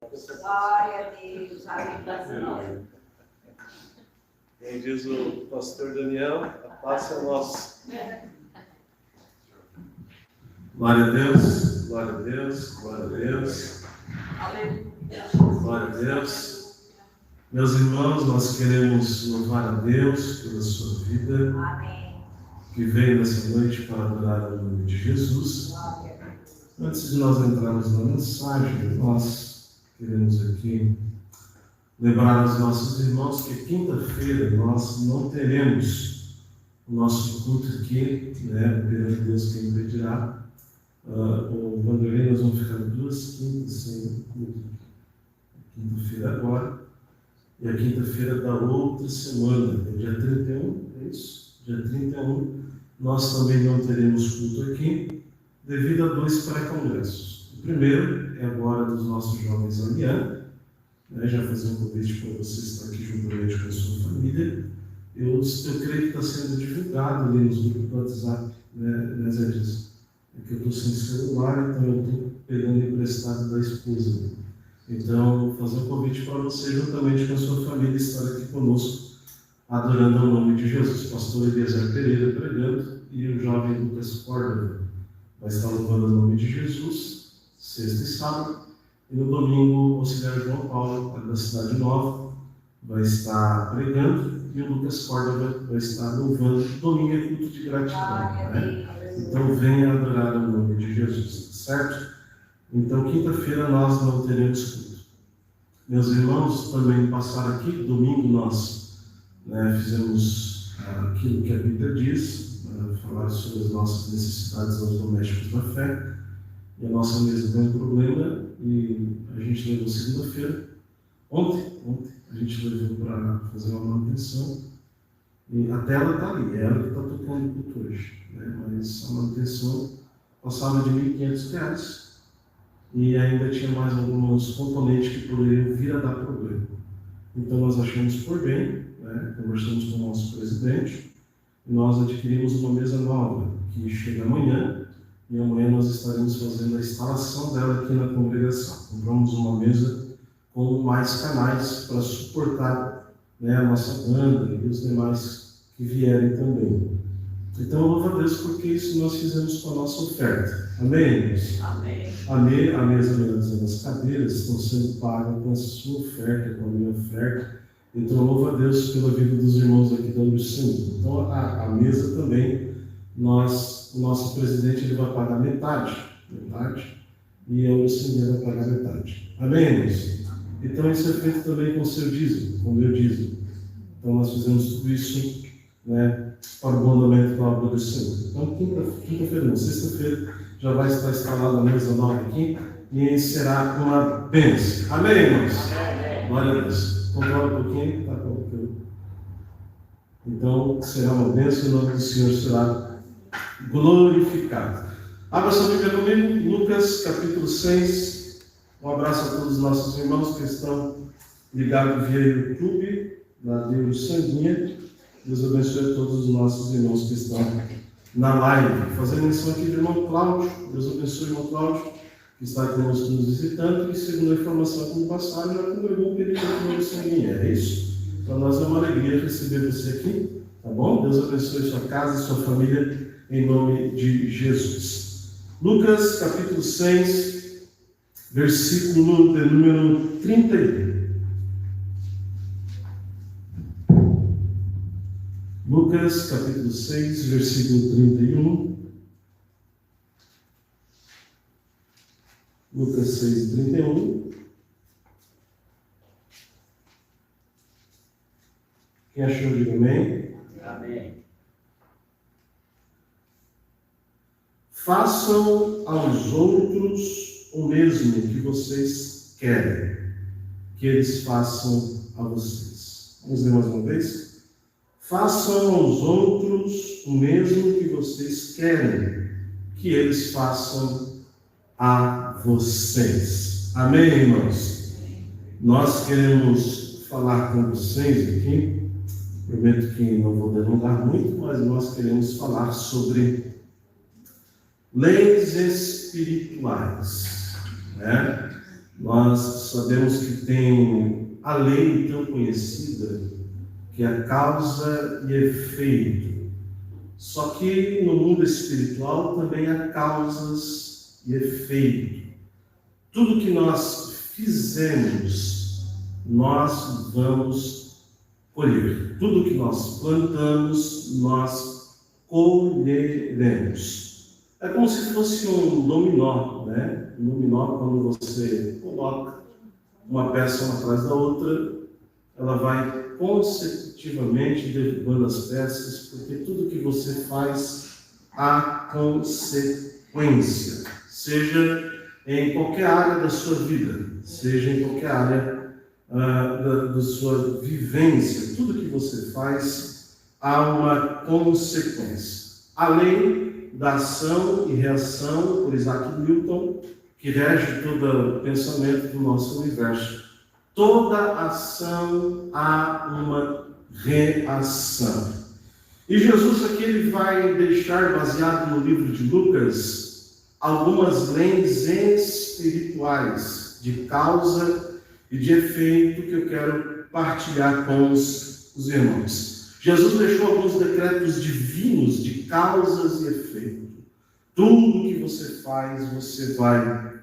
Glória a Deus, aleluia. Como diz o pastor Daniel, a paz é nossa. Glória a Deus, glória a Deus, glória a Deus. Aleluia. Glória a Deus. Meus irmãos, nós queremos louvar a Deus pela sua vida. Amém. Que veio nessa noite para adorar o nome de Jesus. Glória a Deus. Antes de nós entrarmos na mensagem, nós queremos aqui lembrar aos nossos irmãos que quinta-feira nós não teremos o nosso culto aqui, perante Deus quem impedirá. O Vanderlei, nós vamos ficar 2 quintas sem culto. Quinta-feira agora, e a quinta-feira da outra semana, dia 31, é isso? Dia 31, nós também não teremos culto aqui, devido a 2 pré-congressos. O primeiro é agora dos nossos jovens Alian, já fazer um convite para você estar aqui juntamente com a sua família. Eu creio que está sendo divulgado ali nos grupos do WhatsApp, Zé disso. É que eu estou sem celular, então eu estou pegando emprestado da esposa. Então, vou fazer um convite para você, juntamente com a sua família, estar aqui conosco, adorando o nome de Jesus. Pastor Eliezer Pereira pregando e o jovem Lucas Córdoba vai estar louvando o nome de Jesus, sexta e sábado. E no domingo, o auxiliar João Paulo, da Cidade Nova, vai estar pregando e o Lucas Córdoba vai estar louvando. Domingo é culto de gratidão, Então, venha adorar o nome de Jesus, certo? Então, quinta-feira nós não teremos culto. Meus irmãos também passaram aqui. Domingo nós fizemos aquilo que a Bíblia diz, falar sobre as nossas necessidades aos domésticos da fé. E a nossa mesa tem um problema e a gente levou segunda-feira. Ontem a gente levou para fazer uma manutenção. E a tela está ali, é ela que está tocando o culto hoje. Mas a manutenção passava de R$ 1.500 e ainda tinha mais alguns componentes que poderiam vir a dar problema. Então nós achamos por bem, conversamos com o nosso presidente, e nós adquirimos uma mesa nova, que chega amanhã, e amanhã nós estaremos fazendo a instalação dela aqui na congregação. Compramos uma mesa com mais canais para suportar a nossa banda e os demais que vierem também. Então, louva a Deus porque isso nós fizemos com a nossa oferta. Amém, irmãos? Amém. A mesa, as cadeiras estão sendo pagas com a sua oferta, com a minha oferta. Então, louva a Deus pela vida dos irmãos aqui da Luciana. Então, a mesa também, o nosso presidente ele vai pagar metade, e a Luciana vai pagar metade. Amém, irmãos? Então, isso é feito também com o seu dízimo, com o meu dízimo. Então, nós fizemos tudo isso, para o bom andamento da obra do Senhor. Então, quinta-feira, não, sexta-feira, já vai estar instalada a mesa nova aqui e será uma bênção. Amém, irmãos? Glória a Deus. Controla um pouquinho, tá bom. Então, será uma bênção e o nome do Senhor será glorificado. Abra sua Bíblia comigo, Lucas capítulo 6. Um abraço a todos os nossos irmãos que estão ligados via YouTube, na Deus Sanguinha. Deus abençoe a todos os nossos irmãos que estão na live. Fazendo menção aqui do irmão Cláudio. Deus abençoe o irmão Cláudio, que está conosco nos visitando. E segundo a informação que me passaram, já congregou o período aqui no Sanguinha. É isso? Para nós é uma alegria receber você aqui. Tá bom? Deus abençoe sua casa e sua família, em nome de Jesus. Lucas capítulo 6, versículo de número 31. Lucas, capítulo 6, versículo 31. Lucas 6, 31. Quem achou, diga amém. Amém. Façam aos outros o mesmo que vocês querem que eles façam a vocês. Vamos ler mais uma vez? Façam aos outros o mesmo que vocês querem que eles façam a vocês. Amém, irmãos? Nós queremos falar com vocês aqui. Prometo que não vou delongar muito, mas nós queremos falar sobre leis espirituais. Nós sabemos que tem a lei tão conhecida, que é causa e efeito. Só que no mundo espiritual também há causas e efeito. Tudo que nós fizemos, nós vamos colher. Tudo que nós plantamos, nós colheremos. É como se fosse um dominó, né? Um dominó, quando você coloca uma peça uma atrás da outra, ela vai consecutivamente derrubando as peças, porque tudo que você faz há consequência, seja em qualquer área da sua vida, seja em qualquer área da sua vivência, tudo que você faz há uma consequência. Além da ação e reação, por Isaac Newton, que rege todo o pensamento do nosso universo. Toda ação há uma reação. E Jesus aqui ele vai deixar, baseado no livro de Lucas, algumas leis espirituais de causa e de efeito que eu quero partilhar com os irmãos. Jesus deixou alguns decretos divinos de causas e efeito. Tudo que você faz, você vai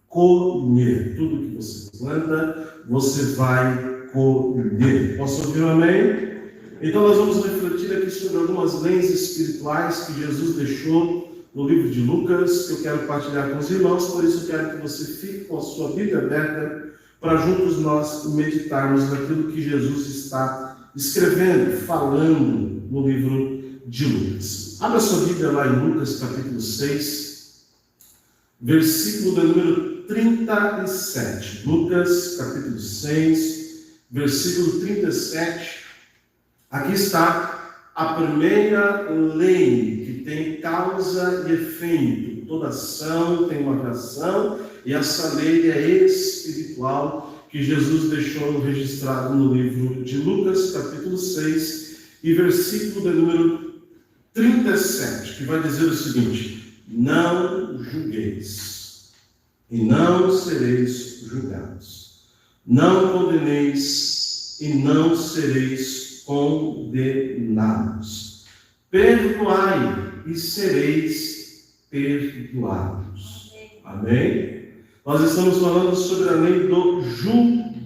colher. Tudo que você planta, você vai colher. Posso ouvir um amém? Então nós vamos refletir aqui sobre algumas leis espirituais que Jesus deixou no livro de Lucas, que eu quero partilhar com os irmãos, por isso eu quero que você fique com a sua Bíblia aberta, para juntos nós meditarmos naquilo que Jesus está escrevendo, falando no livro de Lucas. Abra sua Bíblia lá em Lucas capítulo 6, versículo de número 37. Lucas capítulo 6, versículo 37. Aqui está a primeira lei que tem causa e efeito. Toda ação tem uma reação, e essa lei é espiritual, que Jesus deixou registrado no livro de Lucas, capítulo 6, e versículo de número 37, que vai dizer o seguinte: não julgueis, e não sereis julgados. Não condeneis, e não sereis condenados. Perdoai, e sereis perdoados. Amém? Nós estamos falando sobre a lei do julgamento.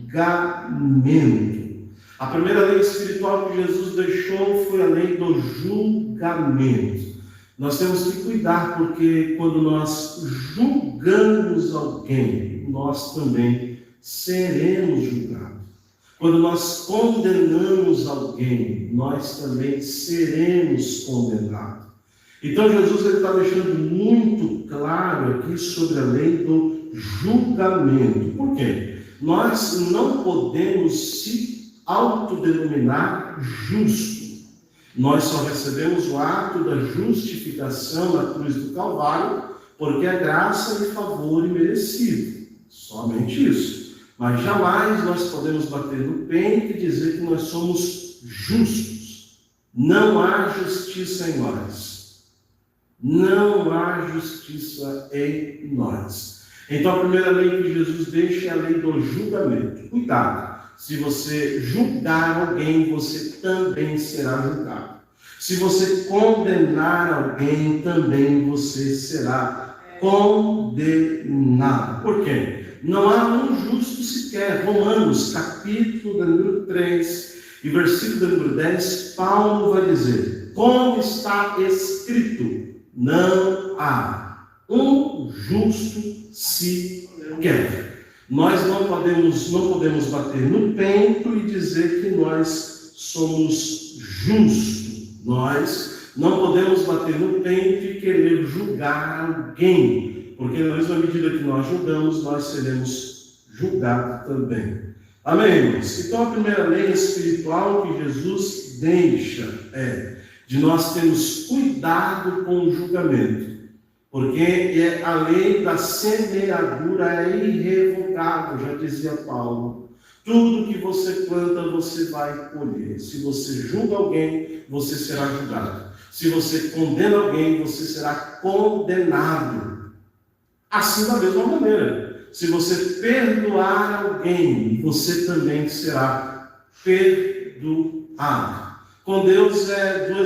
A primeira lei espiritual que Jesus deixou foi a lei do julgamento. Nós temos que cuidar, porque quando nós julgamos alguém, nós também seremos julgados. Quando nós condenamos alguém, nós também seremos condenados. Então Jesus está deixando muito claro aqui sobre a lei do julgamento. Por quê? Nós não podemos se autodenominar justo. Nós só recebemos o ato da justificação na cruz do Calvário, porque é graça e favor imerecido. Somente isso. Mas jamais nós podemos bater no peito e dizer que nós somos justos. Não há justiça em nós. Não há justiça em nós. Então a primeira lei que Jesus deixa é a lei do julgamento. Cuidado, se você julgar alguém, você também será julgado. Se você condenar alguém, também você será condenado. Por quê? Não há um justo sequer. Romanos, capítulo número 3, e versículo número 10, Paulo vai dizer: como está escrito, não há um justo sequer. Nós não podemos bater no peito e dizer que nós somos justos. Nós não podemos bater no peito e querer julgar alguém, porque na mesma medida que nós julgamos, nós seremos julgados também. Amém, irmãos? Então a primeira lei espiritual que Jesus deixa é de nós termos cuidado com o julgamento, porque a lei da semeadura é irrevogável, já dizia Paulo. Tudo que você planta, você vai colher. Se você julga alguém, você será julgado. Se você condena alguém, você será condenado. Assim da mesma maneira. se você perdoar alguém, você também será perdoado. Com Deus é uma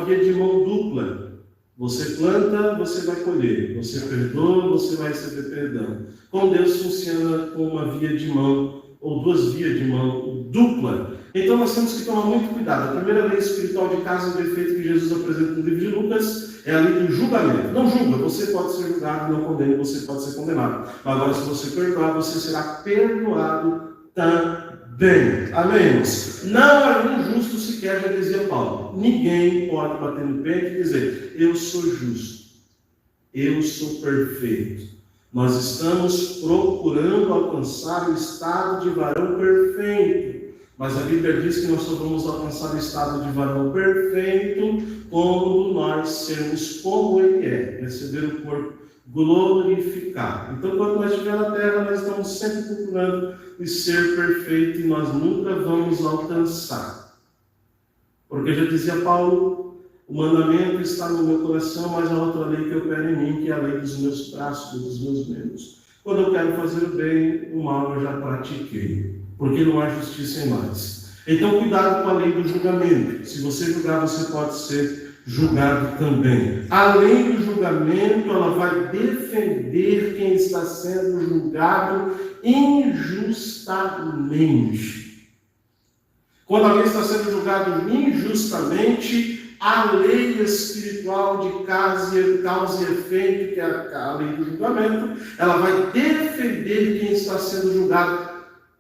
via de mão dupla. Você planta, você vai colher. Você perdoa, você vai receber perdão. Com Deus funciona com uma via de mão, ou duas vias de mão dupla. Então nós temos que tomar muito cuidado. A primeira lei espiritual de causa e de efeito que Jesus apresenta no livro de Lucas é a lei do julgamento. Não julga, você pode ser julgado, não condena, você pode ser condenado. Mas agora, se você perdoar, você será perdoado também. Amém, irmãos? Não é um justo sequer, já dizia Paulo. Ninguém pode bater no peito e dizer, eu sou justo, eu sou perfeito. Nós estamos procurando alcançar o estado de varão perfeito. Mas a Bíblia diz que nós só vamos alcançar o estado de varão perfeito quando nós sermos como Ele é, receber o corpo glorificado. Então, quando nós estivermos na terra, nós estamos sempre procurando ser perfeito e nós nunca vamos alcançar. Porque já dizia Paulo, o mandamento está no meu coração, mas a outra lei que opera em mim, que é a lei dos meus braços, dos meus membros. Quando eu quero fazer o bem, o mal eu já pratiquei, porque não há justiça em nós. Então, cuidado com a lei do julgamento. Se você julgar, você pode ser julgado também. A lei do julgamento, ela vai defender quem está sendo julgado injustamente. Quando alguém está sendo julgado injustamente, a lei espiritual de causa e efeito, que é a lei do julgamento, ela vai defender quem está sendo julgado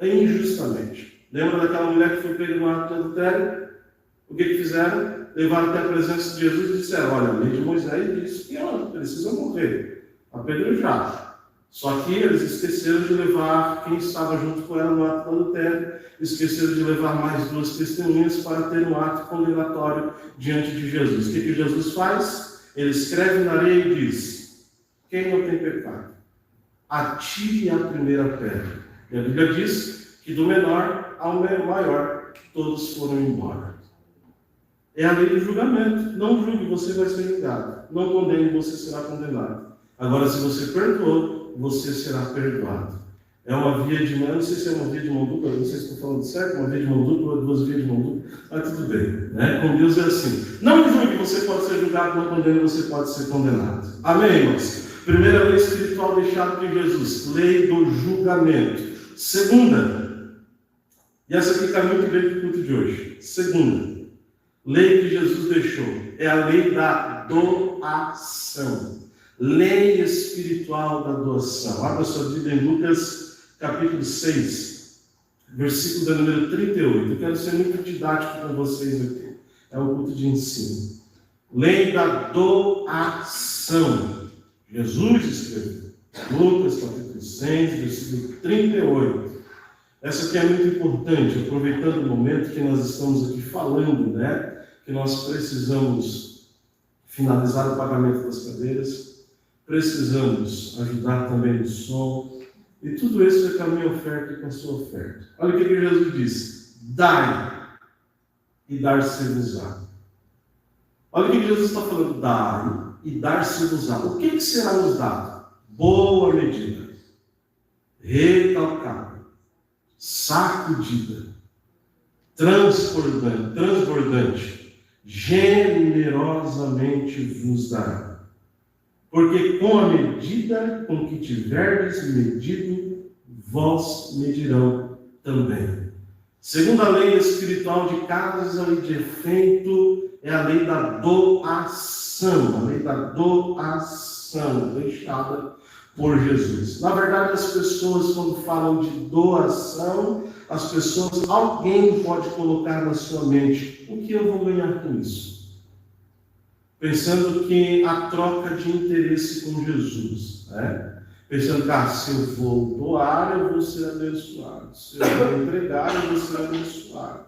injustamente. Lembra daquela mulher que foi pega no ato de adultério? O que fizeram? Levaram até a presença de Jesus e disseram, olha, a lei de Moisés diz que ela precisa morrer, apedrejada. Só que eles esqueceram de levar quem estava junto com ela no ato do adultério, esqueceram de levar mais duas testemunhas para ter um ato condenatório diante de Jesus. O que Jesus faz? Ele escreve na areia e diz, quem não tem pecado, atire a primeira pedra. E a Bíblia diz que do menor ao maior, todos foram embora. É a lei do julgamento. Não julgue, você vai ser julgado. Não condene, você será condenado. Agora, se você perdoou, você será perdoado. É uma via de mão, não sei se é uma via de mão dupla, não sei se estou falando certo, uma via de mão dupla ou duas vias de mão dupla, mas tudo bem, né? Com Deus é assim. Não julgue, você pode ser julgado, não condene, você pode ser condenado. Amém, irmãos? Primeira lei espiritual deixada por Jesus, lei do julgamento. Segunda, e essa aqui está muito bem para o culto de hoje. Segunda, lei que Jesus deixou, é a lei da doação. Lei espiritual da doação. Abra sua Bíblia em Lucas, capítulo 6, versículo da número 38. Eu quero ser muito didático com vocês aqui. É um culto de ensino. Lei da doação. Jesus escreveu. Lucas, capítulo 6, versículo 38. Essa aqui é muito importante, aproveitando o momento que nós estamos aqui falando, né? Que nós precisamos finalizar o pagamento das cadeiras. Precisamos ajudar também no som. E tudo isso é com a minha oferta e com a sua oferta. Olha o que Jesus disse. Dai e dar-se-vos-á. Olha o que Jesus está falando. Dai e dar-se-vos-á. O que será nos dado? Boa medida. Recalcada. Sacudida. Transbordante. Generosamente vos dará. Porque com a medida com que tiverdes medido, vós medirão também. Segunda lei espiritual de causa e de efeito é a lei da doação. A lei da doação deixada por Jesus. Na verdade, as pessoas, quando falam de doação, alguém pode colocar na sua mente, o que eu vou ganhar com isso? Pensando que a troca de interesse com Jesus, né? Pensando que se eu vou doar, eu vou ser abençoado. Se eu vou entregar, eu vou ser abençoado.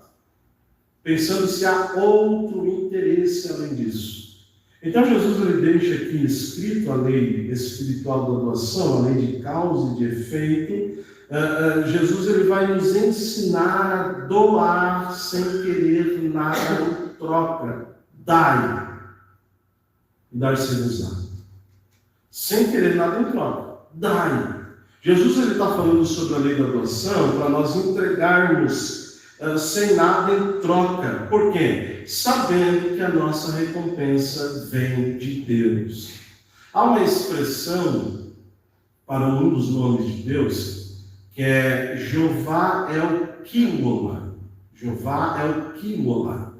Pensando se há outro interesse além disso. Então Jesus ele deixa aqui escrito a lei espiritual da doação, a lei de causa e de efeito. Jesus ele vai nos ensinar a doar sem querer nada em troca. Dai. Dar-se-vos-á. Sem querer nada em troca. Dai. Jesus está falando sobre a lei da doação para nós entregarmos sem nada em troca. Por quê? Sabendo que a nossa recompensa vem de Deus. Há uma expressão para um dos nomes de Deus que é Jeová El-Quimola. Jeová El-Quimola.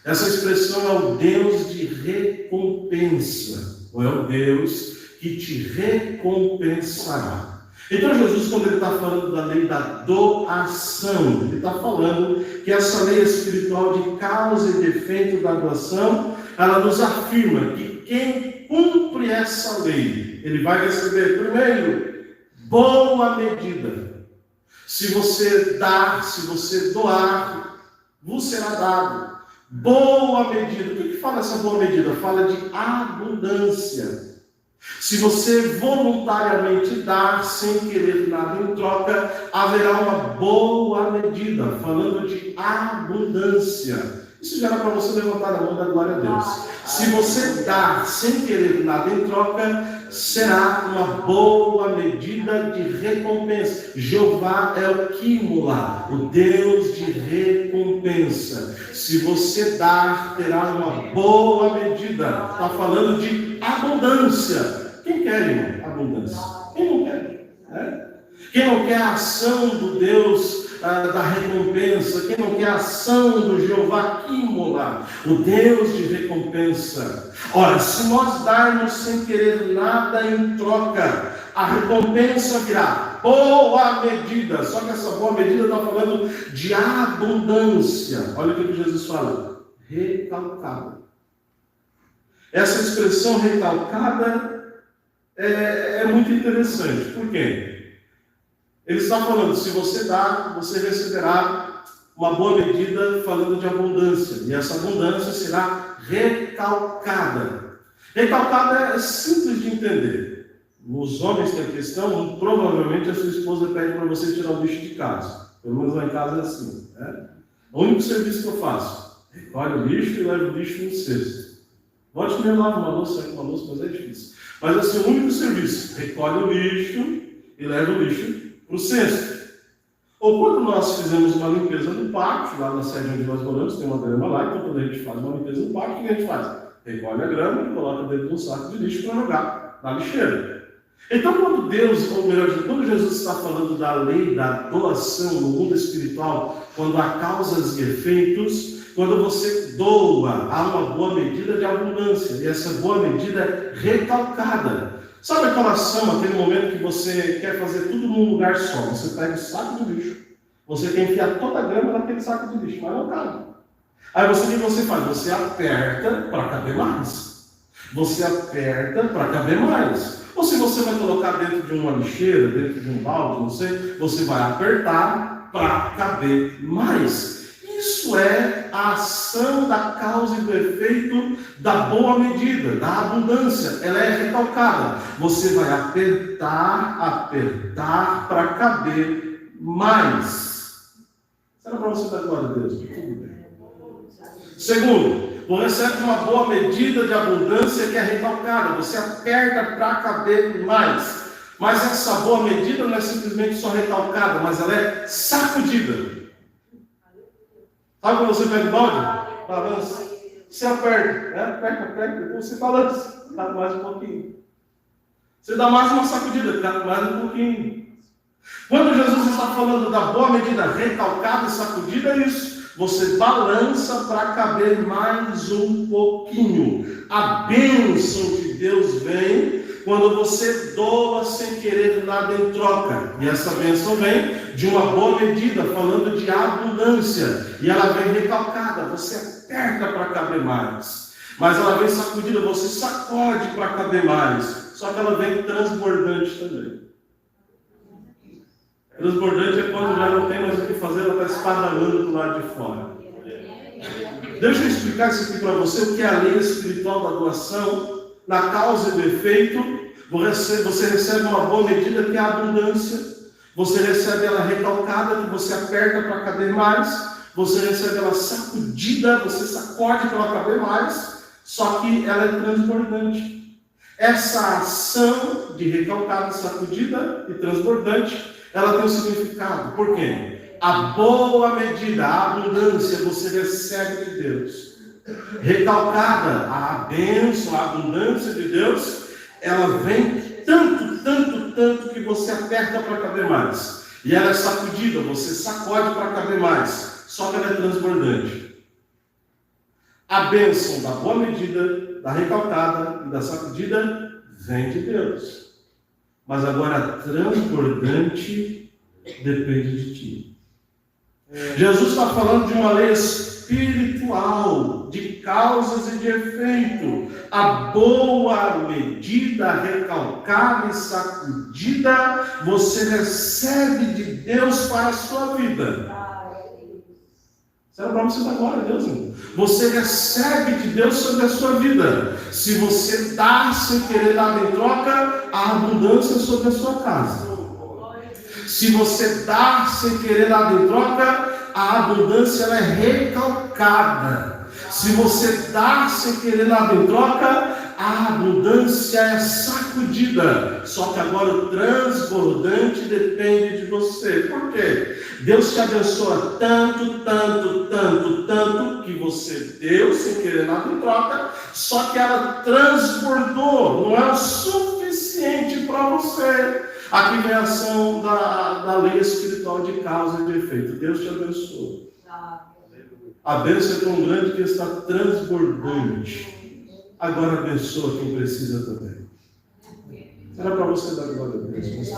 Essa expressão é o Deus de recompensa, ou é o Deus que te recompensará. Então Jesus, quando ele está falando da lei da doação, ele está falando que essa lei espiritual de causa e efeito da doação, ela nos afirma que quem cumpre essa lei, ele vai receber, primeiro, boa medida. Se você dar, se você doar, vos será dado. Boa medida. O que fala essa boa medida? Fala de abundância. Se você voluntariamente dar, sem querer nada em troca, haverá uma boa medida, falando de abundância. Isso já era para você levantar a mão da glória a Deus. Se você dar, sem querer nada em troca, será uma boa medida de recompensa. Jeová é o Químula, o Deus de recompensa. Se você dar, terá uma boa medida. Está falando de abundância. Quem quer, irmão, abundância? Quem não quer? Quem não quer a ação do Deus da recompensa? Quem não quer a ação do Jeová Químula, o Deus de recompensa? Ora, se nós darmos sem querer nada em troca, a recompensa virá boa medida. Só que essa boa medida está falando de abundância. Olha o que Jesus fala: recalcada. Essa expressão recalcada é muito interessante. Por quê? Ele está falando, se você dá, você receberá uma boa medida, falando de abundância. E essa abundância será recalcada. Recalcada é simples de entender. Os homens que a questão, provavelmente a sua esposa pede para você tirar o lixo de casa. Pelo menos lá em casa é assim. O único serviço que eu faço: recolhe o lixo e leva o lixo no cesto. Pode me lavar uma louça, sai com uma louça, mas é difícil. Mas assim, o único serviço: recolhe o lixo e leva o lixo para o cesto. Ou quando nós fizemos uma limpeza no pátio, lá na sede onde nós moramos, tem uma grama lá, então quando a gente faz uma limpeza no pátio, o que a gente faz? Recolhe a grama e coloca dentro de um saco de lixo para jogar na lixeira. Então, quando Deus, ou melhor, quando Jesus está falando da lei da doação no mundo espiritual, quando há causas e efeitos, quando você doa, há uma boa medida de abundância, e essa boa medida é recalcada. Sabe aquela ação, aquele momento que você quer fazer tudo num lugar só? Você pega o saco de lixo, você quer enfiar toda a grama naquele saco de lixo, mas não cabe. Aí você, o que você faz? Você aperta para caber mais. Você aperta para caber mais. Ou se você vai colocar dentro de uma lixeira, dentro de um balde, não sei, você vai apertar para caber mais. Isso é a ação da causa e do efeito da boa medida, da abundância. Ela é recalcada. Você vai apertar para caber mais. Será para você dar glória a Deus? Tudo bem. Segundo, você recebe uma boa medida de abundância que é recalcada. Você aperta para caber mais. Mas essa boa medida não é simplesmente só recalcada, mas ela é sacudida. Sabe quando você pega o balde? Balança. Você aperta, aperta, depois você balança. Dá mais um pouquinho. Você dá mais uma sacudida, dá mais um pouquinho. Quando Jesus está falando da boa medida recalcada e sacudida, é isso. Você balança para caber mais um pouquinho. A bênção de Deus vem quando você doa sem querer nada em troca. E essa bênção vem de uma boa medida, falando de abundância. E ela vem recalcada, você aperta para caber mais. Mas ela vem sacudida, você sacode para caber mais. Só que ela vem transbordante também. Transbordante é quando já não tem mais o que fazer, ela está espadalhando do lado de fora. Deixa eu explicar isso aqui para você, o que é a lei espiritual da doação. Na causa e do efeito, você recebe uma boa medida que é a abundância. Você recebe ela recalcada, que você aperta para caber mais. Você recebe ela sacudida, você sacode para ela caber mais. Só que ela é transbordante. Essa ação de recalcada, sacudida e transbordante, ela tem um significado. Por quê? A boa medida, a abundância, você recebe de Deus. Recalcada, a bênção, a abundância de Deus, ela vem tanto, tanto, tanto que você aperta para caber mais. E ela é sacudida, você sacode para caber mais. Só que ela é transbordante. A bênção da boa medida, da recalcada e da sacudida vem de Deus. Mas agora a transbordante depende de ti. Jesus está falando de uma lei espiritual, de causas e de efeito. A boa medida, recalcada e sacudida, você recebe de Deus para a sua vida. Será para você dar glória a Deus, irmão? Você recebe de Deus sobre a sua vida. Se você dá sem querer nada em troca, a abundância é sobre a sua casa. Se você dá sem querer nada em troca, a abundância ela é recalcada. Se você dá sem querer nada em troca, a abundância é sacudida. Só que agora o transbordante depende de você. Por quê? Deus te abençoa tanto, tanto, tanto, tanto, que você deu sem querer nada em troca, só que ela transbordou, não é o suficiente para você. Aqui vem a ação da lei espiritual de causa e de efeito. Deus te abençoa. A bênção é tão grande que está transbordante. Agora abençoa quem precisa também. Era para você dar glória a Deus.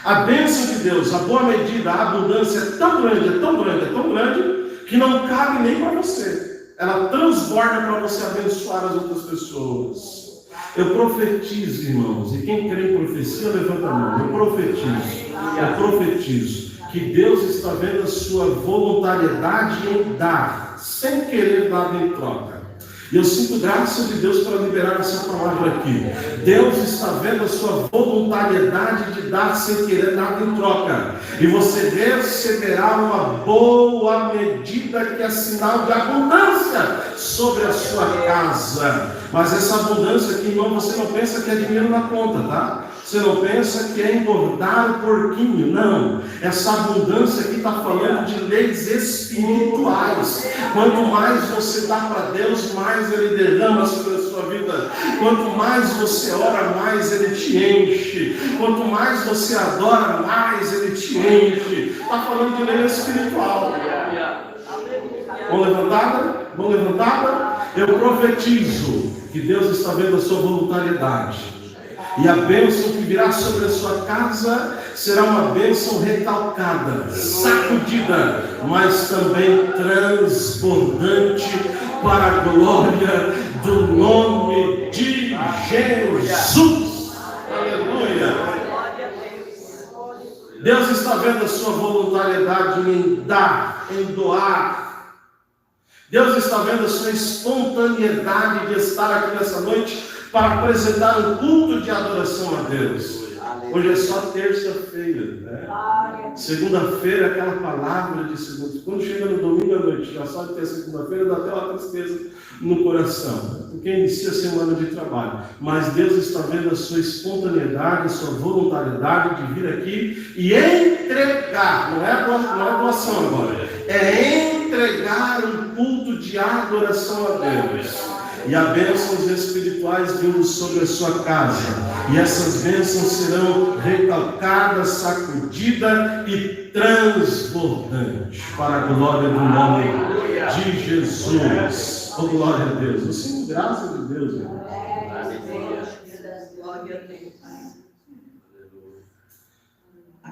A bênção de Deus, a boa medida, a abundância é tão grande, é tão grande, é tão grande, que não cabe nem para você. Ela transborda para você abençoar as outras pessoas. Eu profetizo, irmãos, e quem crê em profecia, levanta a mão. Eu profetizo que Deus está vendo a sua voluntariedade em dar, sem querer nada em troca. E eu sinto graça de Deus para liberar essa palavra aqui. Deus está vendo a sua voluntariedade de dar sem querer nada em troca. E você receberá uma boa medida que é sinal de abundância sobre a sua casa. Mas essa abundância aqui, irmão, você não pensa que é dinheiro na conta, tá? Você não pensa que é engordar o porquinho, não. Essa abundância aqui está falando de leis espirituais. Quanto mais você dá para Deus, mais Ele derrama sobre a sua vida. Quanto mais você ora, mais Ele te enche. Quanto mais você adora, mais Ele te enche. Está falando de lei espiritual. Mão levantada? Mão levantada? Eu profetizo que Deus está vendo a sua voluntariedade. E a bênção que virá sobre a sua casa será uma bênção recalcada, sacudida, mas também transbordante para a glória do nome de Jesus. Aleluia! Deus está vendo a sua voluntariedade em dar, em doar. Deus está vendo a sua espontaneidade de estar aqui nessa noite para apresentar um culto de adoração a Deus. Hoje é só terça-feira, né? Segunda-feira é aquela palavra de segunda. Quando chega no domingo à noite, já sabe que é segunda-feira, dá até uma tristeza no coração, porque inicia a semana de trabalho. Mas Deus está vendo a sua espontaneidade, a sua voluntariedade de vir aqui e entregar, não é doação agora, é entregar um culto de adoração a Deus. E há bênçãos espirituais vindo sobre a sua casa. E essas bênçãos serão recalcadas, sacudidas e transbordantes para a glória do nome de Jesus. Oh, glória a Deus. Eu sinto graça de Deus, irmão.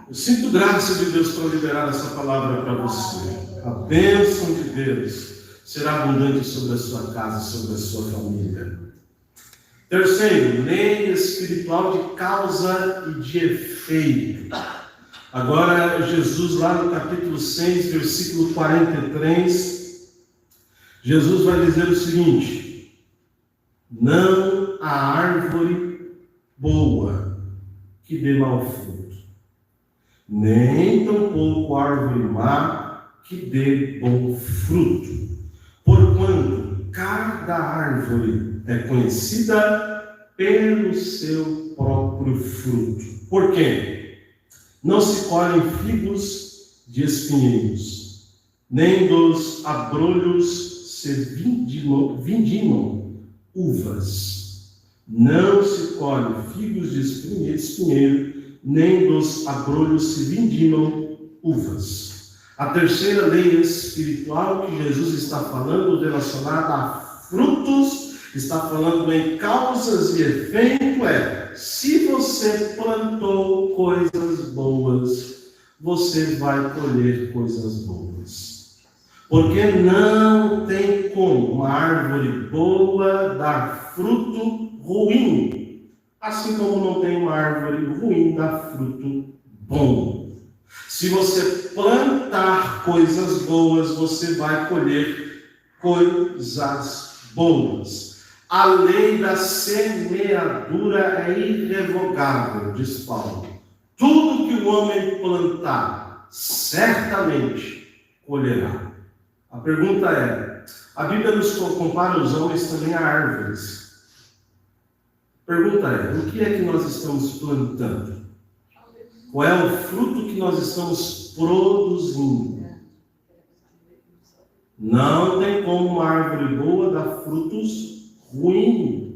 Eu sinto graça de Deus para liberar essa palavra para você. A bênção de Deus será abundante sobre a sua casa, sobre a sua família. Terceiro, lei espiritual de causa e de efeito. Agora, Jesus, lá no capítulo 6, versículo 43, Jesus vai dizer o seguinte: não há árvore boa que dê mau fruto, nem tampouco árvore má que dê bom fruto. Porquanto cada cada árvore é conhecida pelo seu próprio fruto. Por quê? Não se colhem figos de espinheiros, nem dos abrolhos se vindimam uvas. Não se colhem figos de espinheiro, nem dos abrolhos se vindimam uvas. A terceira lei espiritual que Jesus está falando, relacionada a frutos, está falando em causas e efeito, se você plantou coisas boas, você vai colher coisas boas. Porque não tem como uma árvore boa dar fruto ruim, assim como não tem uma árvore ruim dar fruto bom. Se você plantar coisas boas, você vai colher coisas boas. A lei da semeadura é irrevogável, diz Paulo. Tudo que o homem plantar, certamente colherá. A pergunta é, a Bíblia nos compara os homens também a árvores. A pergunta é, o que é que nós estamos plantando? Qual é o fruto que nós estamos produzindo? Não tem como uma árvore boa dar frutos ruins.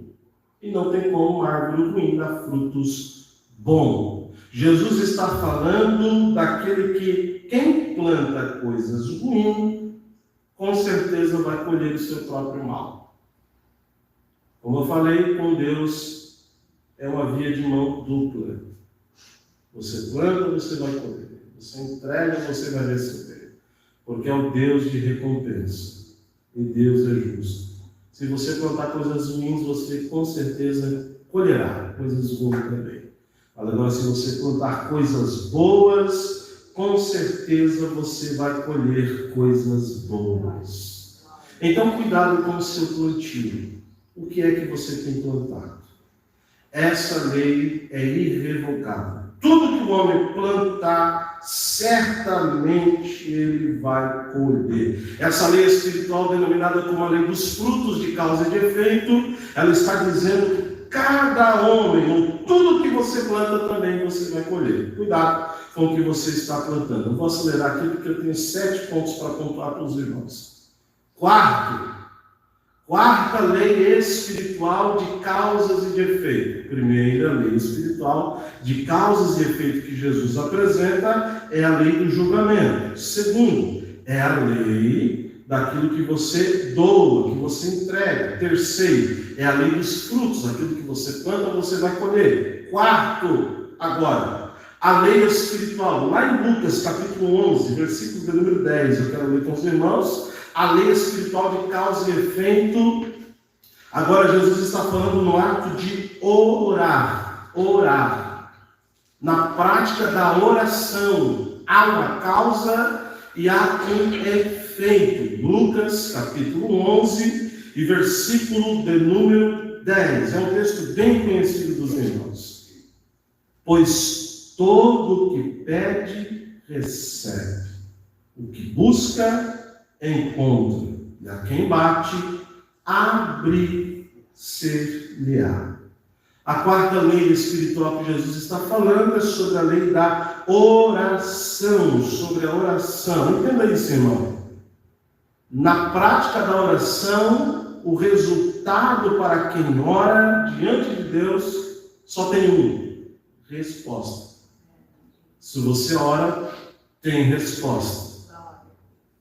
E não tem como uma árvore ruim dar frutos bons. Jesus está falando daquele que, quem planta coisas ruins, com certeza vai colher o seu próprio mal. Como eu falei, com Deus é uma via de mão dupla. Você planta, você vai colher. Você entrega, você vai receber. Porque é o Deus de recompensa. E Deus é justo. Se você plantar coisas ruins, você com certeza colherá coisas boas também. Mas agora, se você plantar coisas boas, com certeza você vai colher coisas boas. Então, cuidado com o seu plantio. O que é que você tem plantado? Essa lei é irrevogável. Tudo que o homem plantar, certamente ele vai colher. Essa lei espiritual, denominada como a lei dos frutos de causa e de efeito, ela está dizendo que cada homem, ou tudo que você planta, também você vai colher. Cuidado com o que você está plantando. Eu vou acelerar aqui porque eu tenho 7 pontos para pontuar para os irmãos. Quarta lei espiritual de causas e de efeito. Primeira lei espiritual de causas e efeito que Jesus apresenta é a lei do julgamento. Segundo, é a lei daquilo que você doa, que você entrega. Terceiro, é a lei dos frutos. Aquilo que você planta, você vai colher. Quarto, agora, a lei espiritual. Lá em Lucas, capítulo 11, versículo de número 10, eu quero ler com os irmãos. A lei espiritual de causa e efeito. Agora Jesus está falando no ato de orar. Na prática da oração, há uma causa e há um efeito. Lucas capítulo 11 e versículo de número 10. É um texto bem conhecido dos irmãos. Pois todo o que pede, recebe. O que busca, encontra, e a quem bate, abre-se-lhe-á. A quarta lei espiritual que Jesus está falando é sobre a lei da oração, sobre a oração. Entenda isso, irmão. Na prática da oração, o resultado para quem ora diante de Deus só tem um: resposta. Se você ora, tem resposta.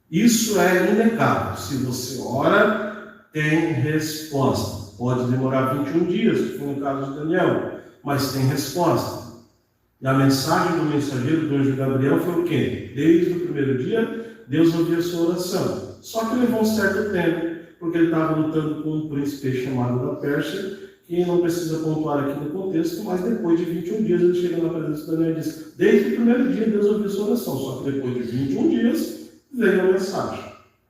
Isso é inegável. Se você ora, tem resposta. Pode demorar 21 dias, que foi no caso de Daniel, mas tem resposta. E a mensagem do mensageiro do anjo Gabriel foi o quê? Desde o primeiro dia, Deus ouviu a sua oração. Só que levou um certo tempo, porque ele estava lutando com um príncipe chamado da Pérsia, que não precisa pontuar aqui no contexto, mas depois de 21 dias ele chega na presença de Daniel e diz: desde o primeiro dia Deus ouviu a sua oração, só que depois de 21 dias veio a mensagem.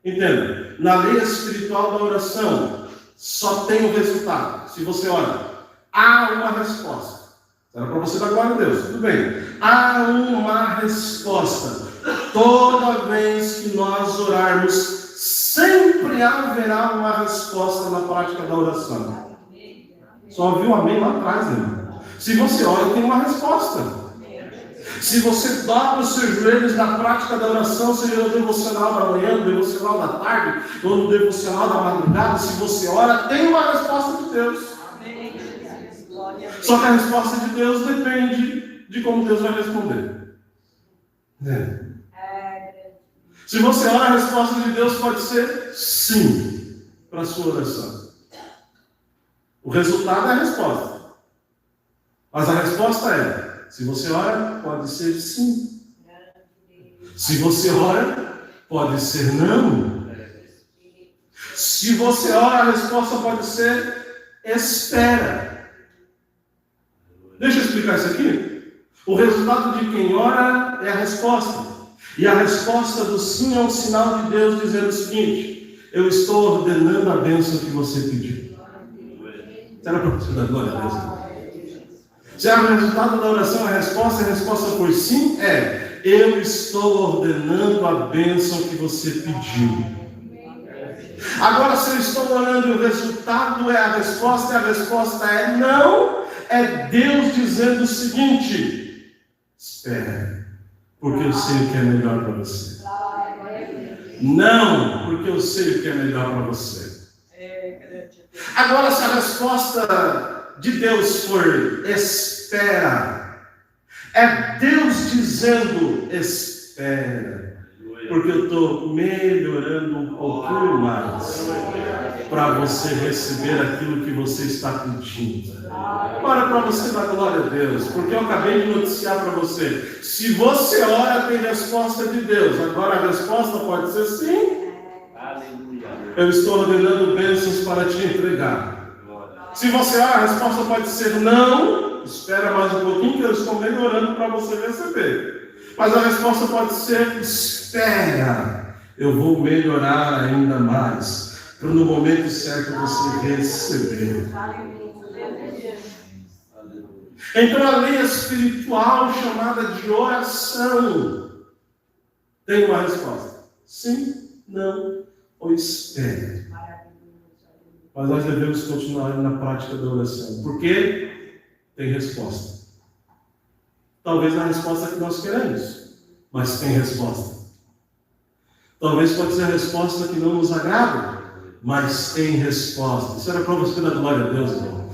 Entenda? Na lei espiritual da oração, só tem o resultado. Se você ora, há uma resposta. Era para você dar glória a Deus, tudo bem. Há uma resposta. Toda vez que nós orarmos, sempre sempre haverá uma resposta na prática da oração. Só ouviu amém lá atrás, irmão. Se você ora, tem uma resposta. Se você dobra os seus joelhos na prática da oração, seja no devocional da manhã, no devocional da tarde, ou no devocional da madrugada, se você ora, tem uma resposta de Deus. Só que a resposta de Deus depende de como Deus vai responder. Se você ora, a resposta de Deus pode ser sim para a sua oração. O resultado é a resposta. Mas a resposta é, se você ora, pode ser sim. Se você ora, pode ser não. Se você ora, a resposta pode ser espera. Deixa eu explicar isso aqui. O resultado de quem ora é a resposta. E a resposta do sim é um sinal de Deus dizendo o seguinte: eu estou ordenando a bênção que você pediu. Será para você dar glória a Deus? Se o resultado da oração é a resposta foi sim, eu estou ordenando a bênção que você pediu. Agora, se eu estou orando e o resultado é a resposta, e a resposta é não, é Deus dizendo o seguinte: espera, porque eu sei o que é melhor para você. Não, porque eu sei o que é melhor para você. Agora, se a resposta de Deus for espera, é Deus dizendo espera, porque eu estou melhorando um pouquinho mais para você receber aquilo que você está pedindo. Ora para você dar glória a Deus, porque eu acabei de noticiar para você: se você ora, tem resposta de Deus. Agora a resposta pode ser sim. Eu estou ordenando bênçãos para te entregar. Se você ora, a resposta pode ser não. Espera mais um pouquinho que eu estou melhorando para você receber. Mas a resposta pode ser espera. Eu vou melhorar ainda mais para no momento certo você receber. Então a lei espiritual chamada de oração tem uma resposta: sim, não ou espere. Mas nós devemos continuar na prática da oração, porque tem resposta. Talvez a resposta que nós queremos, mas tem resposta. Talvez pode ser a resposta que não nos agrada, mas tem resposta. Isso era para você dar glória a Deus, irmão.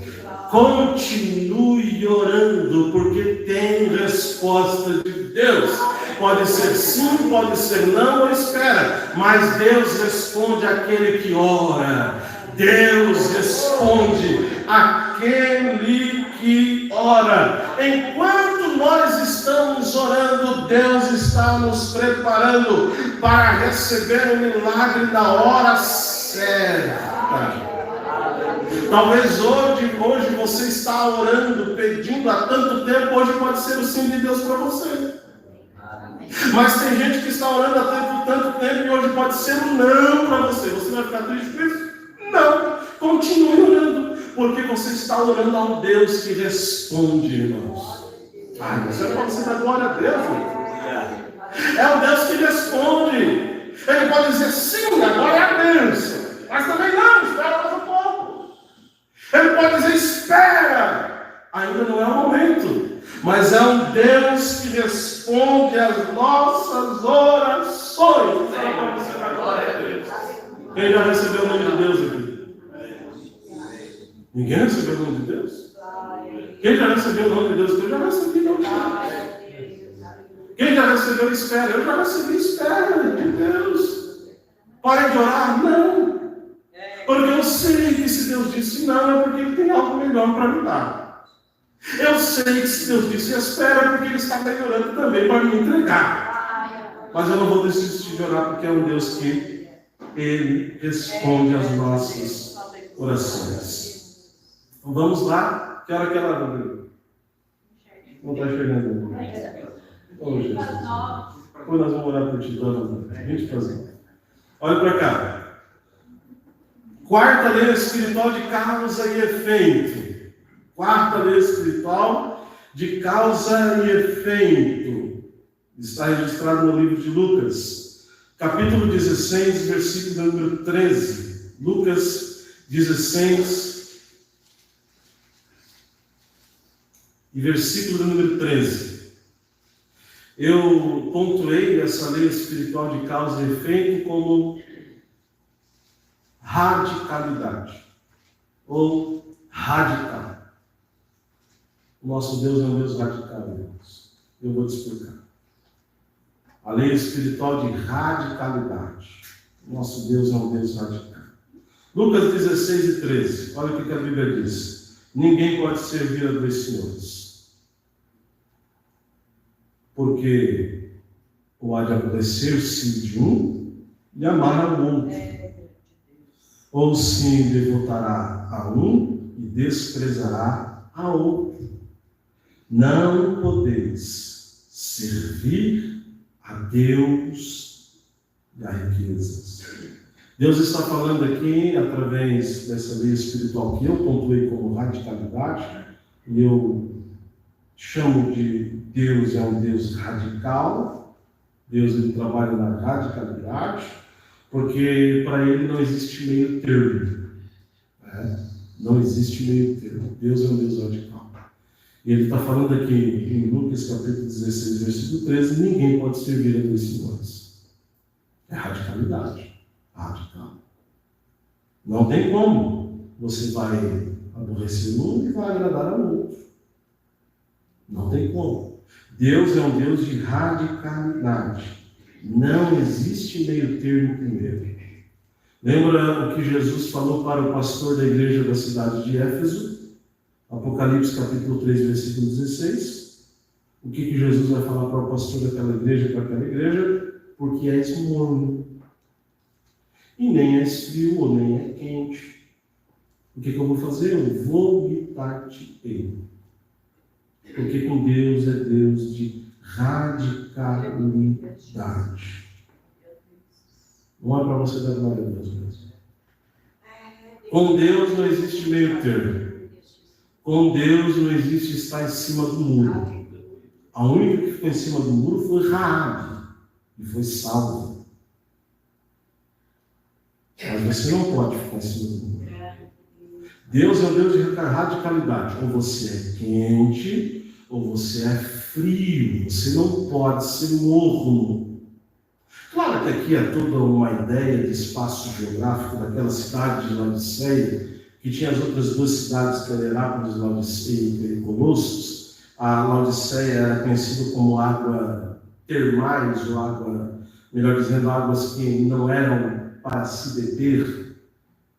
Continue orando, porque tem resposta de Deus. Pode ser sim, pode ser não, ou espera. Mas Deus responde àquele que ora. Deus responde àquele que ora. Enquanto nós estamos orando, Deus está nos preparando para receber o milagre na hora certa. Talvez hoje você está orando, pedindo há tanto tempo, hoje pode ser o sim de Deus para você. Mas tem gente que está orando há tanto tempo e hoje pode ser um não para você. Você vai ficar triste com isso? Não. Continue orando, porque você está orando ao Deus que responde, irmãos. Mas é para você dar glória a Deus, irmão. É o Deus que responde. Ele pode dizer sim, agora é a bênção. Mas também não, espera mais um pouco. Ele pode dizer espera, ainda não é o momento. Mas é um Deus que responde às nossas orações. É para você dar glória a Deus. Quem já recebeu o nome de Deus aqui? Ninguém recebeu o nome de Deus? Quem já recebeu o nome de Deus? Eu já recebi o nome de Deus. Quem já recebeu espera? Eu já recebi espera de Deus. Parem de orar? Não. Porque eu sei que se Deus disse não, é porque Ele tem algo melhor para me dar. Eu sei que se Deus disse espera, é porque Ele está melhorando também para me entregar. Mas eu não vou desistir de orar, porque é um Deus que Ele responde às nossas orações. Então vamos lá. Que hora que ela vai? Não está chegando. Oh, Jesus. Depois nós vamos orar por ti, dona. 20 para. Olha para cá. Quarta lei espiritual de causa e efeito. Quarta lei espiritual de causa e efeito. Está registrado no livro de Lucas, capítulo 16, versículo número 13. Lucas 16, e versículo número 13. Eu pontuei essa lei espiritual de causa e efeito como radicalidade, ou radical. O nosso Deus é um Deus radical, irmãos. Eu vou te explicar. A lei espiritual de radicalidade. O nosso Deus é um Deus radical. Lucas 16 e 13. Olha o que a Bíblia diz. Ninguém pode servir a dois senhores. Porque pode aborrecer-se de um e amar ao outro. Ou se devotará a um e desprezará a outro. Não podeis servir a Deus e a riquezas. Deus está falando aqui, através dessa lei espiritual que eu pontuei como radicalidade, e eu chamo de Deus é um Deus radical. Deus ele trabalha na radicalidade, porque para ele não existe meio termo. Não existe meio termo. Deus é um Deus radical. E ele está falando aqui em Lucas capítulo 16, versículo 13, ninguém pode servir a dois senhores. É radicalidade. Radical. Não tem como. Você vai aborrecer um e vai agradar ao outro. Não tem como. Deus é um Deus de radicalidade. Não existe meio termo primeiro. Lembra o que Jesus falou para o pastor da igreja da cidade de Éfeso? Apocalipse capítulo 3, versículo 16. O que Jesus vai falar para o pastor daquela igreja, para aquela igreja? Porque és morno. E nem és frio, ou nem é quente. O que eu vou fazer? Eu vomitar-te-ei. Porque com Deus é Deus de radicalidade. Não é para você dar glória a Deus mesmo. Com Deus não existe meio termo. Com Deus não existe estar em cima do muro. A única que ficou em cima do muro foi Raabe e foi salva. Mas você não pode ficar em cima do muro. Deus é um Deus de radicalidade. Ou você é quente, ou você é frio. Você não pode ser morno. Claro que aqui é toda uma ideia de espaço geográfico daquela cidade de Laodiceia, que tinha as outras duas cidades, que eram Herápolis, Laodiceia e Colossos. A Laodiceia era conhecida como água termais, ou água, melhor dizendo, águas que não eram para se beber.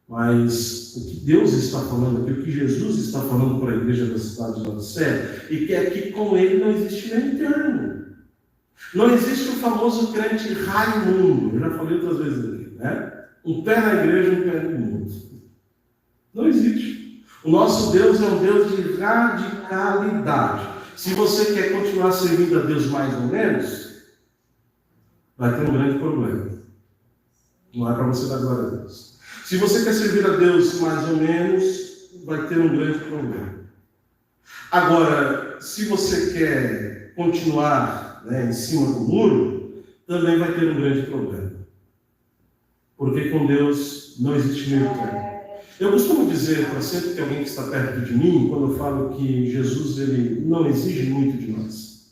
Mas o que Deus está falando aqui, o que Jesus está falando para a igreja da cidade de Laodiceia, e que aqui com ele não existe meio termo. Não existe o famoso crente Raimundo. Eu já falei outras vezes aqui, né? Um pé na igreja e um pé no mundo. Não existe. O nosso Deus é um Deus de radicalidade. Se você quer continuar servindo a Deus mais ou menos, vai ter um grande problema. Não é para você dar glória a Deus. Se você quer servir a Deus mais ou menos, vai ter um grande problema. Agora, se você quer continuar em cima do muro, também vai ter um grande problema. Porque com Deus não existe meio termo. Eu costumo dizer para sempre que alguém que está perto de mim, quando eu falo que Jesus ele não exige muito de nós.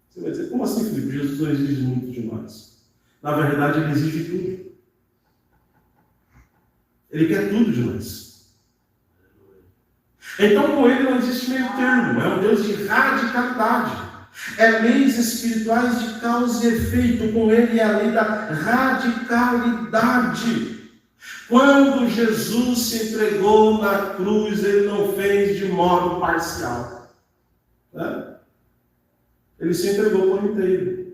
Você vai dizer, como assim, Felipe? Jesus não exige muito de nós. Na verdade, ele exige tudo. Ele quer tudo de nós. Então, com ele não existe meio termo. É um Deus de radicalidade. É leis espirituais de causa e efeito. Com ele é a lei da radicalidade. Quando Jesus se entregou na cruz, ele não fez de modo parcial. Ele se entregou por inteiro.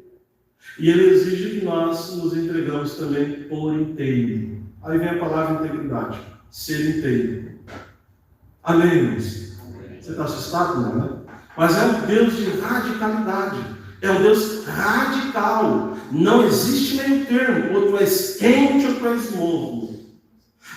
E ele exige que nós nos entregamos também por inteiro. Aí vem a palavra integridade. Ser inteiro. Amém, irmãos? Você está assustado, não, né? Mas é um Deus de radicalidade. É um Deus radical. Não existe meio termo. Ou tu és quente ou tu és morno.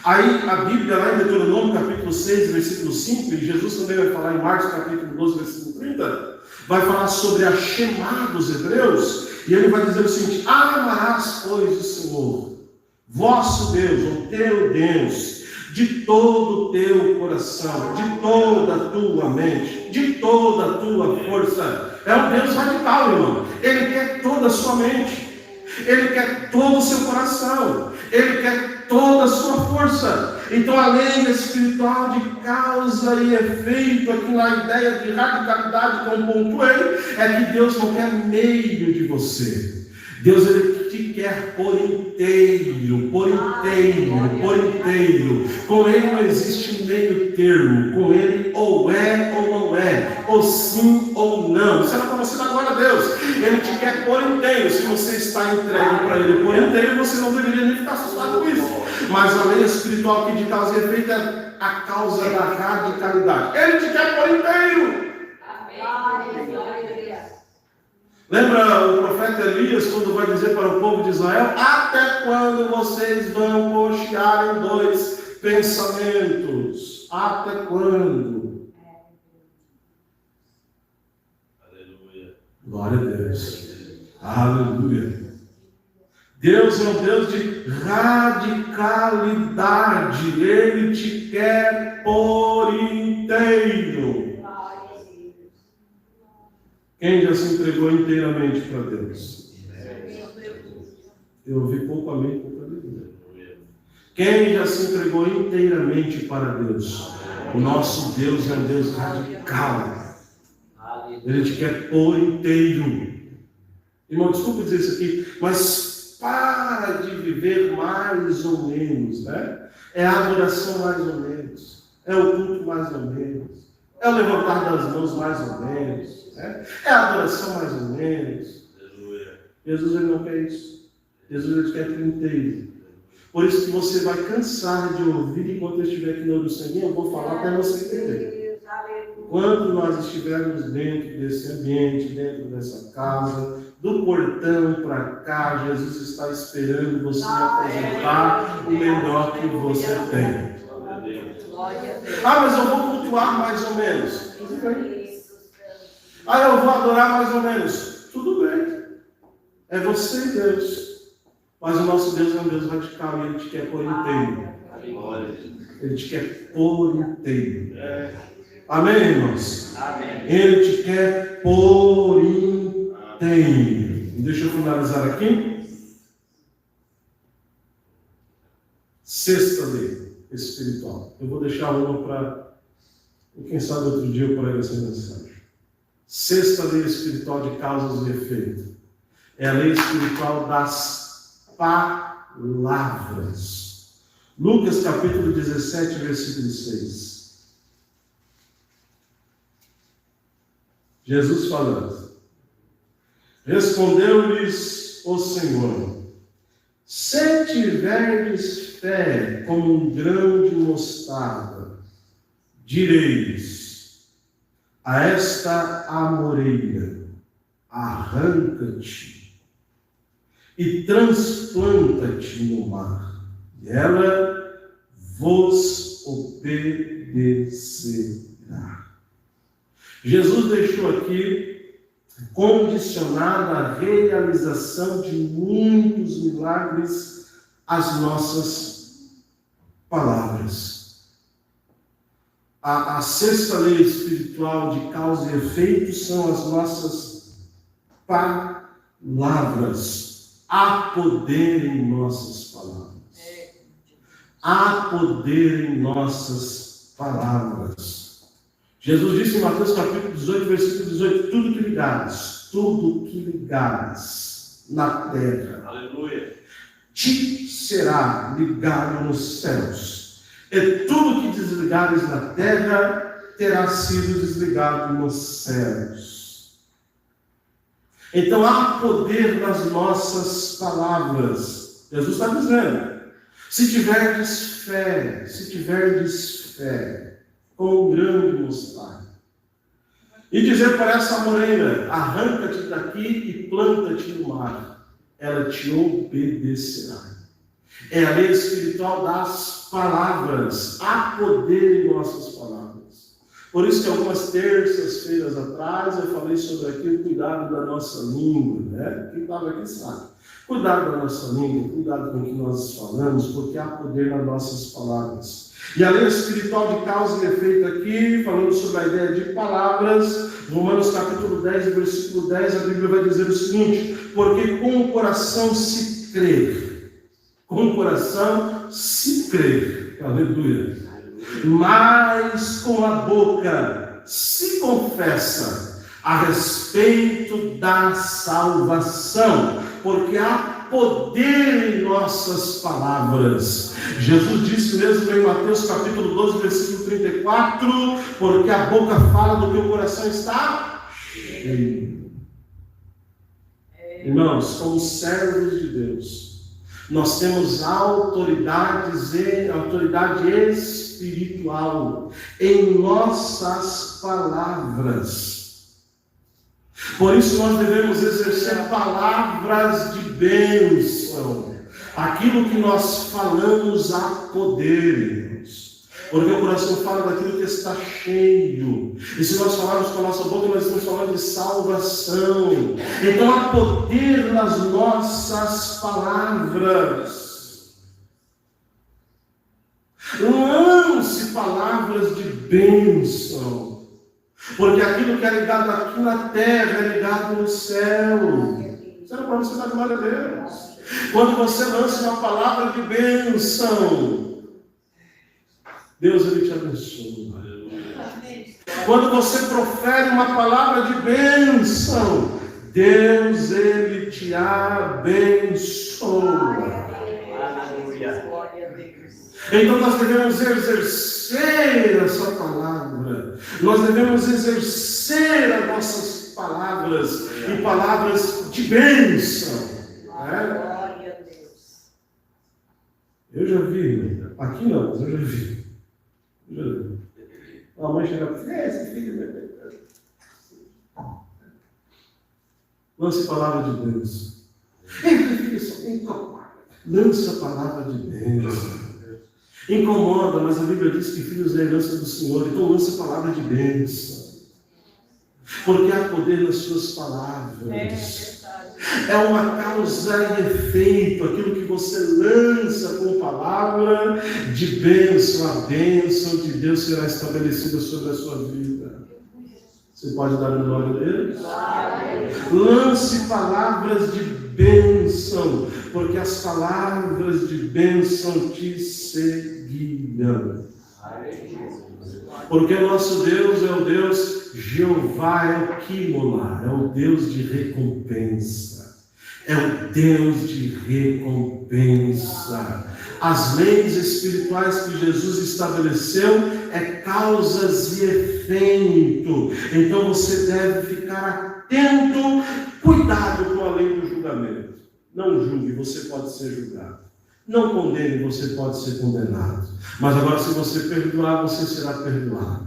Aí a Bíblia, lá em Deuteronômio capítulo 6, versículo 5, e Jesus também vai falar em Marcos capítulo 12, versículo 30, vai falar sobre a Shemá dos hebreus, E ele vai dizer o seguinte: amarás, pois, o Senhor, vosso Deus, o teu Deus, de todo o teu coração, de toda a tua mente, de toda a tua força. É um Deus radical, irmão. Ele quer toda a sua mente, Ele quer todo o seu coração, Ele quer toda a sua força. Então a lei espiritual de causa e efeito, aqui na ideia de radicalidade que eu pontuei, é que Deus não quer meio de você. Deus, Ele te quer por inteiro, por inteiro, por inteiro. Com Ele não existe meio termo. Com Ele ou é ou não é, ou sim ou não. Isso é para você dar glória a Deus. Ele te quer por inteiro. Se você está entregue para Ele por inteiro, você não deveria nem ficar assustado com isso. Mas a lei espiritual aqui de causa e efeito é a causa da radicalidade. Ele te quer por inteiro. Lembra o profeta Elias quando vai dizer para o povo de Israel: até quando vocês vão cochear em dois pensamentos? Até quando? Aleluia. Glória a Deus. Aleluia. Deus é um Deus de radicalidade. Ele te quer por inteiro. Quem já se entregou inteiramente para Deus? Eu ouvi pouco amém, pouco aleluia. Quem já se entregou inteiramente para Deus? O nosso Deus é um Deus radical. Ele te quer por inteiro. Irmão, desculpa dizer isso aqui, mas para de viver mais ou menos, né? É a adoração mais ou menos, é o culto mais ou menos, é o levantar das mãos mais ou menos, né? É a adoração mais ou menos. Jesus, Ele não quer isso. Jesus, Ele quer por inteiro. Por isso que você vai cansar de ouvir enquanto eu estiver aqui no sangue. Eu vou falar até você entender. Quando nós estivermos dentro desse ambiente, dentro dessa casa, do portão para cá, Jesus está esperando você apresentar o melhor que você tem. Ah, mas eu vou cultuar mais ou menos. Tudo bem. Ah, eu vou adorar mais ou menos. Tudo bem. É você e Deus. Mas o nosso Deus é um Deus radical e Ele te quer por inteiro. Ele te quer por inteiro. Amém, irmãos? Amém. Ele te quer por inteiro. Deixa eu finalizar aqui. Sexta lei espiritual. Eu vou deixar uma para, quem sabe outro dia eu prego essa mensagem. Sexta lei espiritual de causas e efeitos. É a lei espiritual das palavras. Lucas capítulo 17, versículo 6. Jesus falando: respondeu-lhes o Senhor: se tiverdes fé como um grão de mostarda, direis a esta amoreira: arranca-te e transplanta-te no mar, e ela vos obedecerá. Jesus deixou aqui condicionada a realização de muitos milagres às nossas palavras. A sexta lei espiritual de causa e efeito são as nossas palavras. Há poder em nossas palavras. Há poder em nossas palavras. Jesus disse em Mateus capítulo 18, versículo 18: tudo que ligares na terra, aleluia, te será ligado nos céus, e tudo que desligares na terra terá sido desligado nos céus. Então há poder nas nossas palavras. Jesus está dizendo: se tiverdes fé, com um grão de mostarda, e dizer para essa amoreira: arranca-te daqui e planta-te no mar, ela te obedecerá. É a lei espiritual das palavras. Há poder em nossas palavras. Por isso que algumas terças-feiras atrás eu falei sobre aqui o cuidado da nossa língua, né? Quem estava aqui sabe. Cuidado da nossa língua, cuidado com o que nós falamos, porque há poder nas nossas palavras. E a lei espiritual de causa e efeito aqui, falando sobre a ideia de palavras, Romanos capítulo 10, versículo 10, a Bíblia vai dizer o seguinte: porque com o coração se crê, com o coração se crê, aleluia, mas com a boca se confessa a respeito da salvação, porque há poder em nossas palavras. Jesus disse mesmo em Mateus capítulo 12, versículo 34, porque a boca fala do que o coração está cheio. Irmãos, como servos de Deus, nós temos autoridade espiritual em nossas palavras. Por isso nós devemos exercer palavras de bênção. Aquilo que nós falamos há poder, irmãos. Porque o coração fala daquilo que está cheio. E se nós falarmos com a nossa boca, nós estamos falando de salvação. Então há poder nas nossas palavras. Lance palavras de bênção. Porque aquilo que é ligado aqui na terra é ligado no céu. Você não pode dar glória a Deus. Quando você lança uma palavra de bênção, Deus ele te abençoa. Quando você profere uma palavra de bênção, Deus ele te abençoa. Então nós devemos exercer essa palavra. Nós devemos exercer as nossas palavras e palavras de bênção. Glória a Deus. Eu já vi, aqui não, mas eu já vi. A mãe chega e fala, esse filho. Lance a palavra de Deus. Lança a palavra de Deus. Incomoda, mas a Bíblia diz que filhos é a herança do Senhor. Então lança a palavra de bênção. Porque há poder nas suas palavras. É uma causa e efeito. Aquilo que você lança com palavra de bênção, a bênção de Deus será estabelecida sobre a sua vida. Você pode dar o glória a Deus? Lance palavras de bênção, porque as palavras de bênção te seguirão. Porque nosso Deus é o Deus Jeová, é o Quimolá, é o Deus de recompensa. É o Deus de recompensa. As leis espirituais que Jesus estabeleceu é causas e efeito. Então você deve ficar atento, cuidado com a lei do julgamento. Não julgue, você pode ser julgado. Não condene, você pode ser condenado. Mas agora, se você perdoar, você será perdoado.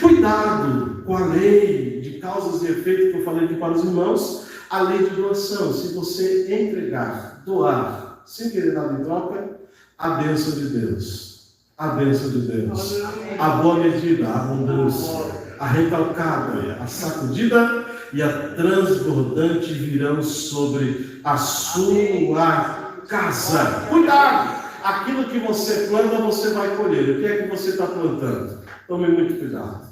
Cuidado com a lei de causas e efeitos que eu falei aqui para os irmãos. A lei de doação. Se você entregar, doar, sem querer nada em troca, a bênção de Deus. A bênção de Deus. A boa medida, a abundância, a recalcada, a sacudida e a transbordante virão sobre a sua casa. Cuidado! Aquilo que você planta, você vai colher. O que é que você está plantando? Tome muito cuidado.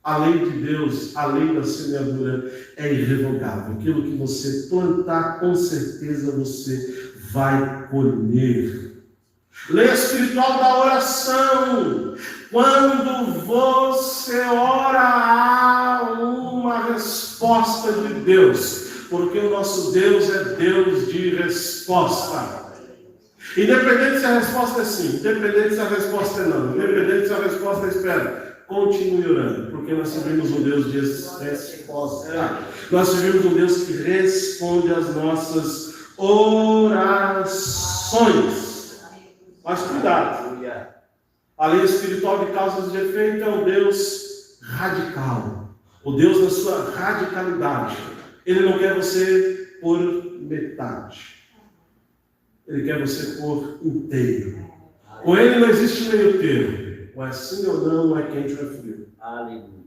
A lei de Deus, a lei da semeadura é irrevogável. Aquilo que você plantar, com certeza você vai colher. Lei espiritual da oração. Quando você ora, há uma resposta de Deus. Porque o nosso Deus é Deus de resposta. Independente se a resposta é sim, independente se a resposta é não, independente se a resposta é espera, continue orando, porque nós servimos um Deus de resposta. Nós servimos um Deus que responde às nossas orações. Mas cuidado, a lei espiritual de causas e de efeito é um Deus radical, o Deus da sua radicalidade. Ele não quer você por metade. Ele quer você por inteiro. Com ele não existe meio termo. Ou é sim ou não, ou é quente ou é frio. Aleluia.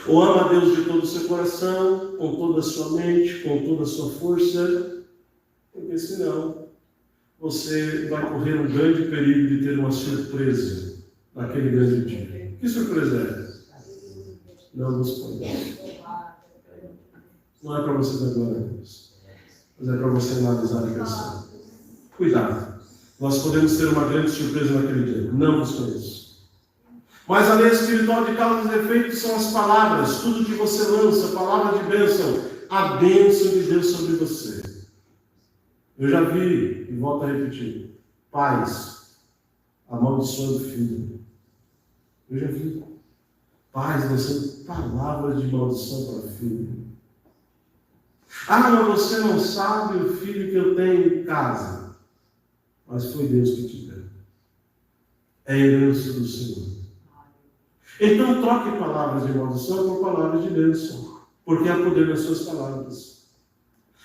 Ou ama a Deus de todo o seu coração, com toda a sua mente, com toda a sua força, porque senão você vai correr um grande perigo de ter uma surpresa naquele grande dia. Que surpresa é? Não nos põe. Não é para você dar glória a Deus, mas é para você analisar a questão. Cuidado, nós podemos ter uma grande surpresa naquele dia. Não nos conheço. Mas a lei espiritual de causa e efeito são as palavras, tudo que você lança, palavra de bênção, a bênção de Deus sobre você. Eu já vi, e volto a repetir, pais amaldiçoando o filho. Eu já vi pais lançando palavras de maldição para o filho. Ah, mas você não sabe o filho que eu tenho em casa. Mas foi Deus que te deu. É herança do Senhor. Então troque palavras de maldição por palavras de bênção, porque há poder nas suas palavras.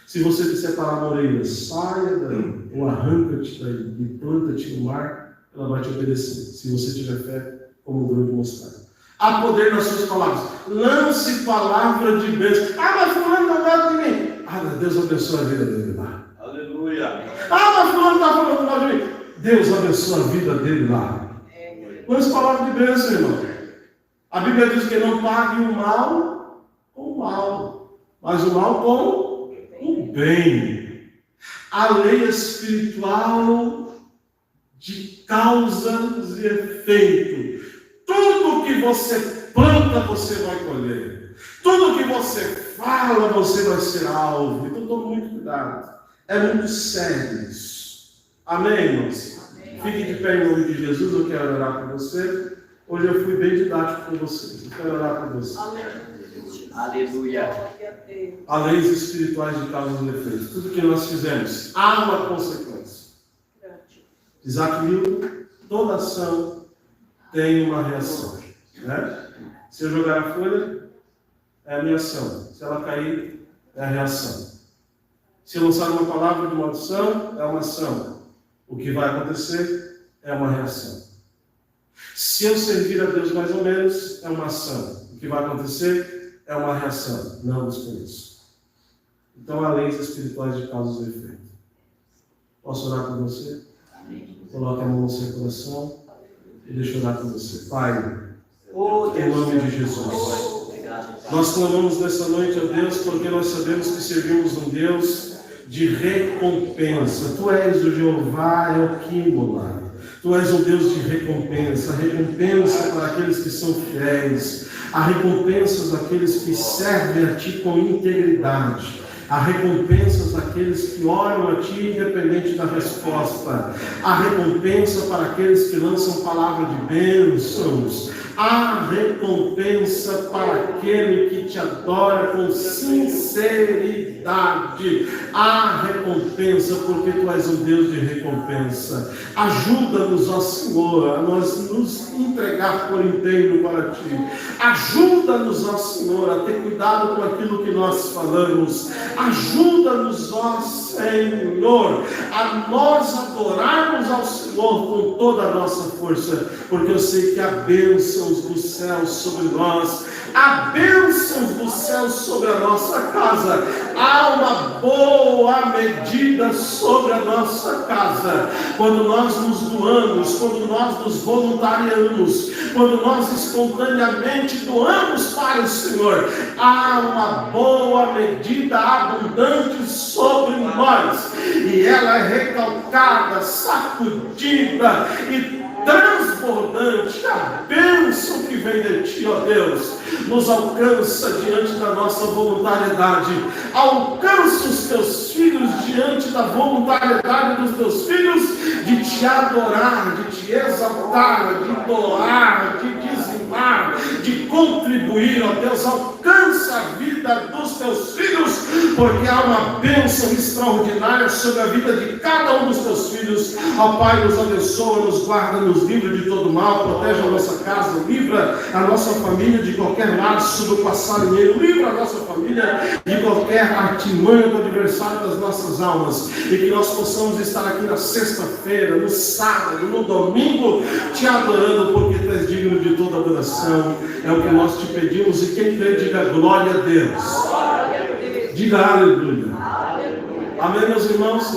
Se você disser para a moreira, saia daí, ou arranca-te daí e planta-te no mar, ela vai te obedecer, se você tiver fé como um grão de mostarda. Há poder nas suas palavras. Lance palavra de bênção. Ah, mas fulano não gosta de mim. Ah, Deus abençoe a vida dele lá. Aleluia. Ah, mas fulano está falando mal de mim. Deus abençoe a vida dele lá. Lance palavra de bênção, irmão. A Bíblia diz que não pague o mal com o mal, mas o mal com o bem. A lei espiritual de causas e efeito. Tudo que você planta, você vai colher. Tudo que você fala, você vai ser alvo. Então tome muito cuidado. É muito sério isso. Amém, irmãos? Fique de pé em nome de Jesus. Eu quero orar por você. Hoje eu fui bem didático com vocês. Eu quero orar por vocês. Aleluia. Há leis espirituais de causa e efeito. Tudo que nós fizemos, há uma consequência. Isaac Newton, toda ação tem uma reação. Né? Se eu jogar a folha, é a minha ação. Se ela cair, é a reação. Se eu lançar uma palavra de maldição, é uma ação. O que vai acontecer é uma reação. Se eu servir a Deus mais ou menos, é uma ação. O que vai acontecer é uma reação. Não os conheço. Então há leis espirituais de causas e efeito. Posso orar por você? Coloque a mão no seu coração e deixa eu orar por você. Pai, em nome de Jesus, nós clamamos nessa noite a Deus porque nós sabemos que servimos um Deus de recompensa. Tu és o Jeová Elquímola. Tu és um Deus de recompensa, a recompensa para aqueles que são fiéis, a recompensa daqueles que servem a Ti com integridade, a recompensa daqueles que oram a Ti independente da resposta, a recompensa para aqueles que lançam palavra de bênçãos, a recompensa para aquele que Te adora com sinceridade, a recompensa porque Tu és um Deus de recompensa. Ajuda-nos, ó Senhor, a nós nos entregar por inteiro para Ti. Ajuda-nos, ó Senhor, a ter cuidado com aquilo que nós falamos. Ajuda-nos, ó Senhor, a nós adorarmos ao Senhor com toda a nossa força, porque eu sei que há bênçãos dos céus sobre nós, há bênçãos dos céus sobre a nossa casa, há uma boa medida sobre a nossa casa. Quando nós nos doamos, quando nós nos voluntariamos, quando nós espontaneamente doamos para o Senhor, há uma boa medida abundante sobre nós, e ela é recalcada, sacudida e transbordante. A bênção que vem de Ti, ó Deus, nos alcança diante da nossa voluntariedade. Alcança os Teus filhos diante da voluntariedade dos Teus filhos de Te adorar, de Te exaltar, de doar, de dizimar, de contribuir, ó Deus. Alcança a vida dos Teus filhos, porque há uma bênção extraordinária sobre a vida de cada um dos teus filhos. Ó Pai, nos abençoa, nos guarda, nos livra de todo mal, protege a nossa casa, livra a nossa família de qualquer laço do passarinheiro, livra a nossa família de qualquer artimanha do adversário das nossas almas, e que nós possamos estar aqui na sexta-feira, no sábado, no domingo, te adorando, porque tu és digno de toda adoração. É o que nós te pedimos, e quem crê, diga glória a Deus. Diga aleluia. Amém, meus irmãos.